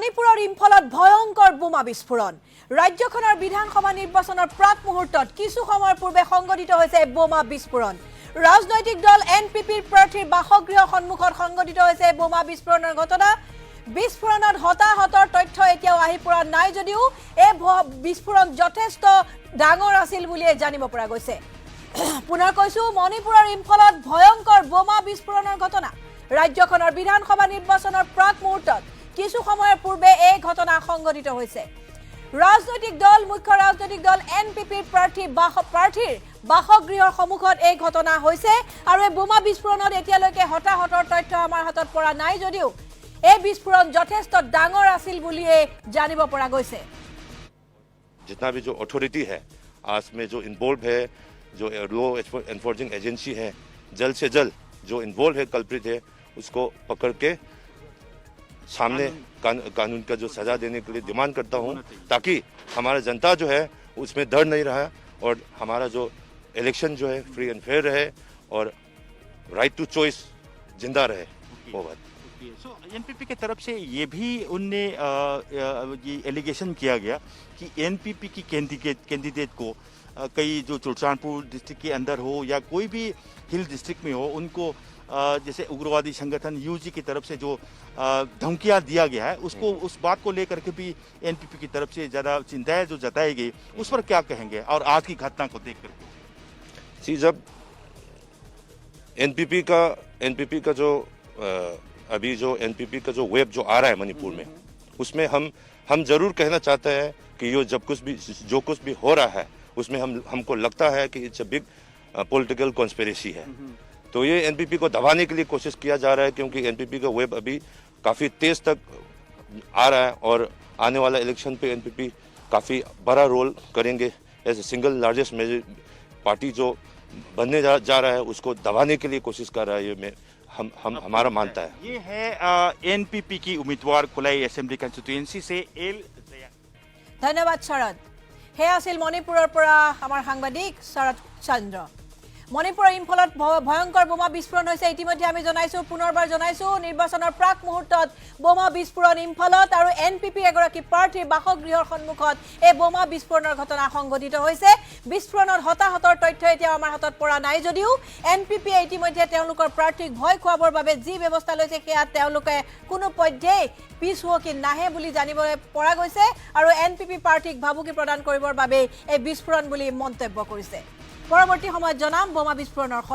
মণিপুৰৰ ইম্ফলত ভয়ংকৰ বোমা বিস্ফোৰণ ৰাজ্যখনৰ বিধানসভা নিৰ্বাচনৰ প্ৰাক মুহূৰ্তত কিছু সময়ৰ পূৰ্বে সংঘটিত হৈছে বোমা বিস্ফোৰণ ৰাজনৈতিক দল এনপিপিৰ প্ৰাৰ্থীৰ বাসগৃহ সন্মুখত সংঘটিত হৈছে বোমা বিস্ফোৰণৰ ঘটনা বিস্ফোৰণত হতাহতৰ তথ্য এতিয়াও আহি পৰা নাই যদিও এই বিস্ফোৰণ যথেষ্ট ডাঙৰ আছিল বুলি জানিব পৰা গৈছে পুনৰ কৈছো মণিপুৰৰ ইম্ফলত ভয়ংকৰ বোমা বিস্ফোৰণৰ ঘটনা ৰাজ্যখনৰ বিধানসভা নিৰ্বাচনৰ প্ৰাক মুহূৰ্তত কিছু সময়ৰ পূৰ্বে এই ঘটনা সংঘটিত হৈছে ৰাজনৈতিক দল মুখ্য ৰাজনৈতিক দল এনপিপিৰ প্ৰাৰ্থীৰ বাসগৃহৰ সন্মুখত এই ঘটনা হৈছে আৰু এই বোমা বিস্ফোৰণত এতিয়ালৈকে হতাহতৰ তথ্য আমাৰ হাতত পৰা নাই যদিও এই বিস্ফোৰণ যথেষ্ট ডাঙৰ আছিল বুলি জানিব পৰা গৈছে जितना भी जो अथॉरिटी है आज में जो इन्वॉल्व है जो लॉ एनफोर्सिंग एजेंसी है जल्द से जल्द जो इन्वॉल्व है कल्प्रिट है उसको पकड़ के सामने कानून का जो सजा देने के लिए डिमांड करता हूं ताकि हमारा जनता जो है उसमें डर नहीं रहा और हमारा जो इलेक्शन जो है फ्री एंड फेयर रहे और राइट टू चॉइस जिंदा रहे वो बात सो एनपीपी की तरफ से ये भी उनने ये एलिगेशन किया गया कि एनपीपी की कैंडिडेट को कई जो सुल्तानपुर डिस्ट्रिक्ट के अंदर हो या कोई भी हिल डिस्ट्रिक्ट में हो उनको जैसे उग्रवादी संगठन यूजी की तरफ से जो धमकियां दिया गया है उसको उस बात को लेकर के भी एनपीपी की तरफ से ज़्यादा चिंताएं जो जताई गई उस पर क्या कहेंगे और आज की घटना को देख करके जब एनपीपी का जो अभी जो एनपीपी का जो वेब जो आ रहा है मणिपुर में उसमें हम जरूर कहना चाहते हैं कि ये जो कुछ भी हो रहा है उसमें हमको लगता है कि it's a big political conspiracy है तो ये एनपीपी को दबाने के लिए कोशिश किया जा रहा है क्योंकि एनपीपी का वेब अभी काफ़ी तेज तक आ रहा है और आने वाला इलेक्शन पे एनपीपी काफ़ी बड़ा रोल करेंगे as a single largest major party जो बनने जा रहा है उसको दबाने के लिए कोशिश कर रहा है ये हमारा मानता है ये है एनपीपी की उम्मीदवार कुलाई असेंबली कन्स्टिट्युएंसी से एल धन्यवाद शरद हे आसिल मणिपुৰৰ পৰা আমাৰ সাংবাদিক শৰদ চন্দ্ৰ মণিপুৰৰ ইম্ফলত ভয়ংকৰ বোমা বিস্ফোৰণ হৈছে ইতিমধ্যে আমি জনাইছো পুনৰবাৰ জনাইছো নিৰ্বাচনৰ প্ৰাক মুহূৰ্তত বোমা বিস্ফোৰণ ইম্ফলত আৰু এনপিপি এগৰাকী প্ৰাৰ্থীৰ বাসগৃহৰ সন্মুখত এই বোমা বিস্ফোৰণৰ ঘটনা সংঘটিত হৈছে বিস্ফোৰণত হতাহতৰ তথ্য এতিয়া আমাৰ হাতত পৰা নাই যদিও এনপিপি ইতিমধ্যে তেওঁলোকৰ প্ৰাৰ্থীক ভয় খুৱাবৰ বাবে যি ব্যৱস্থা লৈছে সেয়া তেওঁলোকে কোনো পৰ্যায়ে পিছ হোকি নাহে বুলি জানিব পৰা গৈছে আৰু এনপিপি প্ৰাৰ্থীক ভাবুকি প্ৰদান কৰিবৰ বাবে এই বিস্ফোৰণ বুলি মন্তব্য কৰিছে পৰৱৰ্তী সময়ত জনাম বোমা বিস্ফোৰণৰ